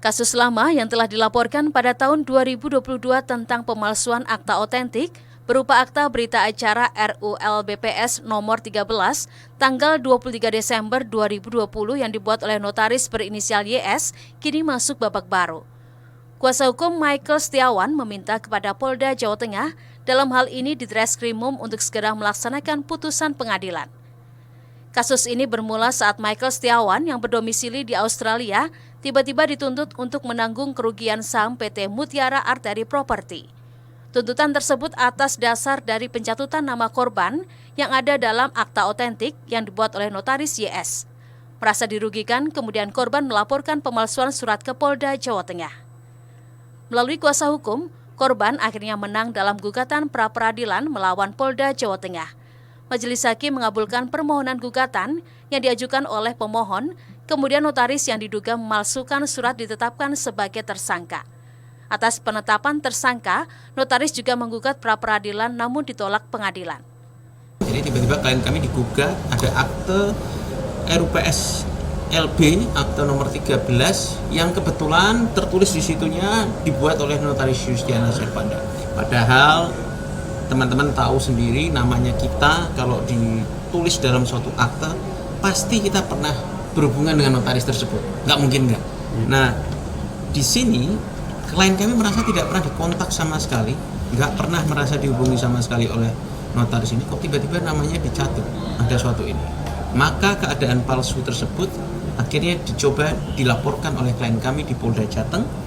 Kasus lama yang telah dilaporkan pada tahun 2022 tentang pemalsuan akta otentik berupa akta berita acara RUU BPS nomor 13 tanggal 23 Desember 2020 yang dibuat oleh notaris berinisial YS kini masuk babak baru. Kuasa hukum Michael Setiawan meminta kepada Polda Jawa Tengah dalam hal ini Ditreskrimum untuk segera melaksanakan putusan pengadilan. Kasus ini bermula saat Michael Setiawan yang berdomisili di Australia tiba-tiba dituntut untuk menanggung kerugian saham PT Mutiara Arteri Property. Tuntutan tersebut atas dasar dari pencatutan nama korban yang ada dalam akta otentik yang dibuat oleh notaris YS. Merasa dirugikan, kemudian korban melaporkan pemalsuan surat ke Polda Jawa Tengah. Melalui kuasa hukum, korban akhirnya menang dalam gugatan pra-peradilan melawan Polda Jawa Tengah. Majelis Hakim mengabulkan permohonan gugatan yang diajukan oleh pemohon, kemudian notaris yang diduga memalsukan surat ditetapkan sebagai tersangka. Atas penetapan tersangka, notaris juga menggugat pra-peradilan namun ditolak pengadilan. Jadi tiba-tiba klien kami digugat ada akte RUPS LB, akte nomor 13, yang kebetulan tertulis di situnya dibuat oleh notaris Yustiana Serpanda. Padahal teman-teman tahu sendiri namanya kita kalau ditulis dalam suatu akte pasti kita pernah berhubungan dengan notaris tersebut, nggak mungkin nggak. Nah di sini klien kami merasa tidak pernah dikontak sama sekali, nggak pernah merasa dihubungi sama sekali oleh notaris ini. Kok tiba-tiba namanya dicatut ada suatu ini, maka keadaan palsu tersebut akhirnya dicoba dilaporkan oleh klien kami di Polda Jateng.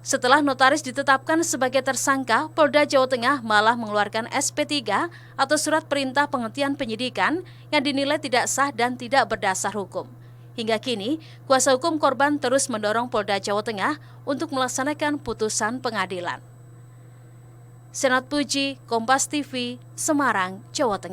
Setelah notaris ditetapkan sebagai tersangka, Polda Jawa Tengah malah mengeluarkan SP3 atau surat perintah penghentian penyidikan yang dinilai tidak sah dan tidak berdasar hukum. Hingga kini, kuasa hukum korban terus mendorong Polda Jawa Tengah untuk melaksanakan putusan pengadilan. Senat Puji, Kompas TV, Semarang, Jawa Tengah.